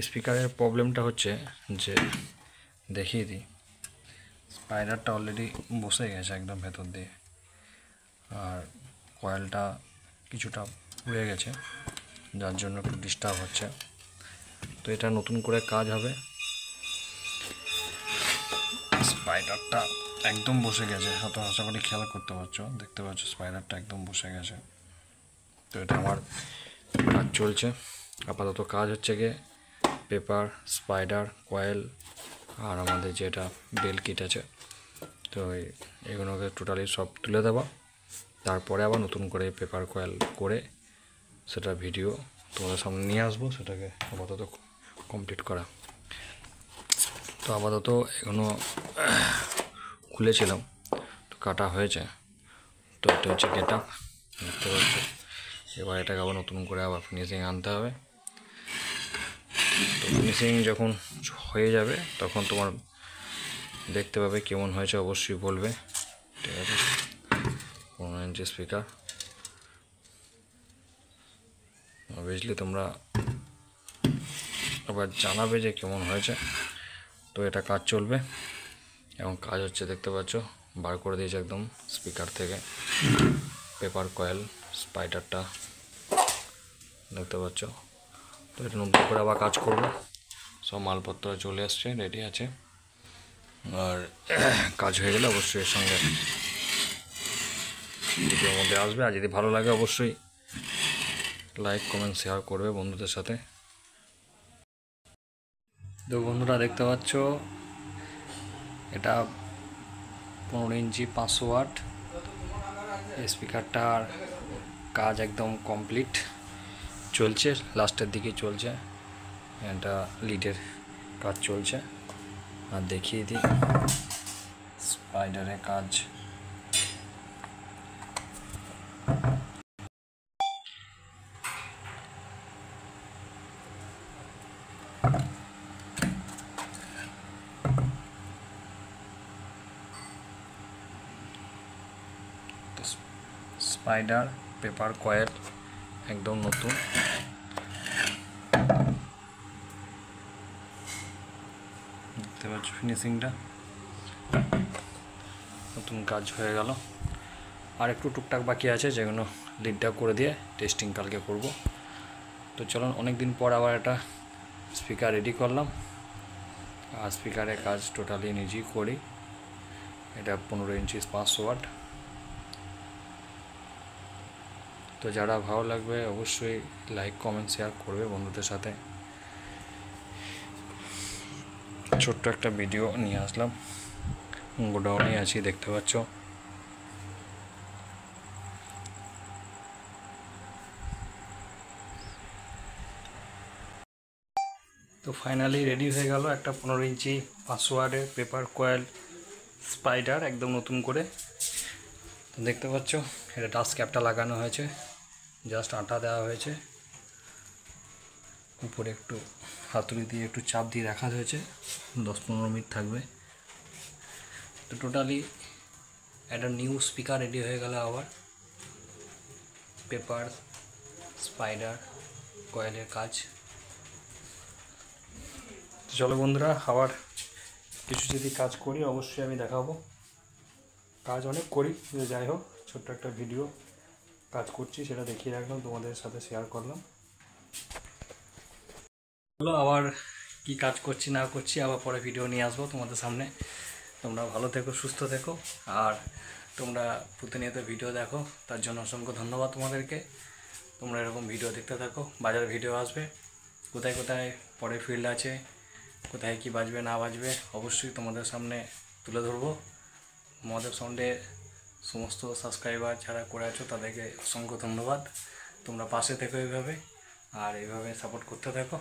স্পিকারের প্রবলেমটা হচ্ছে যে দেখিয়ে দিই, স্পাইডারটা অলরেডি বসে গেছে একদম ভেতর দিয়ে, আর কয়েলটা কিছুটা উড়ে গেছে, যার জন্য একটু ডিস্টার্ব হচ্ছে। তো এটা নতুন করে কাজ হবে। স্পাইডারটা একদম বসে গেছে, হয়তো আশা করি খেয়াল করতে পারছো, দেখতে পাচ্ছ স্পাইডারটা একদম বসে গেছে। তো এটা আমার কাজ চলছে আপাতত। কাজ হচ্ছে গিয়ে পেপার, স্পাইডার, কয়েল আর আমাদের যেটা বেল কিট আছে, তো এগুলোকে টোটালি সব তুলে দেওয়া, তারপরে আবার নতুন করে পেপার কয়েল করে সেটা ভিডিও তোমাদের সামনে নিয়ে আসবো, সেটাকে আপাতত কমপ্লিট করা। তো আপাতত এগুলো খুলেছিলাম, তো কাটা হয়েছে। তো এটা হচ্ছে গেট আপ, দেখতে পাচ্ছ। এবার এটাকে আবার নতুন করে আবার ফিনিশিং আনতে হবে। তো ফিনিশিং যখন হয়ে যাবে তখন তোমার দেখতে পাবে কেমন হয়েছে, অবশ্যই বলবে, ঠিক আছে। 15 ইঞ্চি স্পিকার, অবভিয়াসলি তোমরা আবার জানাবে যে কেমন হয়েছে। তো এটা কাজ চলবে, এবং কাজ হচ্ছে, দেখতে পাচ্ছ বার করে দিয়েছে একদম স্পিকার থেকে পেপার, কয়েল, স্পাইডারটা, দেখতে পাচ্ছ। তো এটা নতুন করে আবার কাজ করবে, সব মালপত্র চলে আসছে, রেডি আছে। আর কাজ হয়ে গেলে অবশ্যই এর সঙ্গে ভিডিওর মধ্যে আসবে। আর যদি ভালো লাগে অবশ্যই লাইক, কমেন্ট, শেয়ার করবে বন্ধুদের সাথে। তো বন্ধুরা দেখতে পাচ্ছ এটা 15 ইঞ্চি 500 ওয়াট স্পিকারটার কাজ একদম কমপ্লিট চলছে, লাস্টের দিকে চলছে। এটা লিডের কাজ চলছে। আর দেখিয়ে দিই স্পাইডারের কাজ। স্পাইডার, পেপার, কয়েল একদম নতুন। দেখতে পাচ্ছ ফিনিশিংটা, নতুন কাজ হয়ে গেল। আর একটু টুকটাক বাকি আছে, যেগুলো লিডটা করে দিয়ে টেস্টিং কালকে করব। তো চলুন, অনেক দিন পর আবার একটা স্পিকার রেডি করলাম। আর স্পিকারের কাজ টোটালি নিজেই করি। এটা 15 ইঞ্চি 500 ওয়াট। তো যারা ভালো লাগবে অবশ্যই লাইক, কমেন্ট, শেয়ার করবে বন্ধুদের সাথে। ছোট্ট একটা ভিডিও নিয়ে আসলাম, গোডাউনে আছি, দেখতে পাচ্ছ। তো ফাইনালি রেডি হয়ে গেল একটা 15 ইঞ্চি 500 ওয়াটের পেপার, কয়েল, স্পাইডার একদম নতুন করে। তো দেখতে পাচ্ছ এটা ডাস্ট ক্যাপটা লাগানো হয়েছে, জাস্ট আটা দেওয়া হয়েছে, উপরে একটু হাতুড়ি দিয়ে একটু চাপ দিয়ে রাখা হয়েছে, 10-15 মিনিট থাকবে। তো টোটালি একটা নিউ স্পিকার রেডি হয়ে গেল। আবার পেপার, স্পাইডার, কয়েলের কাজ। তো চলো বন্ধুরা, আবার কিছু যদি কাজ করি অবশ্যই আমি দেখাবো। কাজ অনেক করি, যাই হোক ছোট্ট একটা ভিডিও কাজ করছি সেটা দেখিয়ে রাখলাম, তোমাদের সাথে শেয়ার করলাম। চলো আবার কি কাজ করছি না করছি আবার পরে ভিডিও নিয়ে আসবো তোমাদের সামনে। তোমরা ভালো থেকো, সুস্থ থেকো, আর তোমরা প্রতিনিয়ত ভিডিও দেখো, তার জন্য অসংখ্য ধন্যবাদ তোমাদেরকে। তোমরা এরকম ভিডিও দেখতে থাকো, বাজার ভিডিও আসবে, কোথায় কোথায় পরে ফিল্ড আছে, কোথায় কি বাজবে না বাজবে অবশ্যই তোমাদের সামনে তুলে ধরবো। মহাদেব সাউন্ডে সমস্ত সাবস্ক্রাইবার যারা করে আছো তাদেরকে অসংখ্য ধন্যবাদ। তোমরা পাশে থেকো এইভাবে, আর এইভাবে সাপোর্ট করতে থাকো।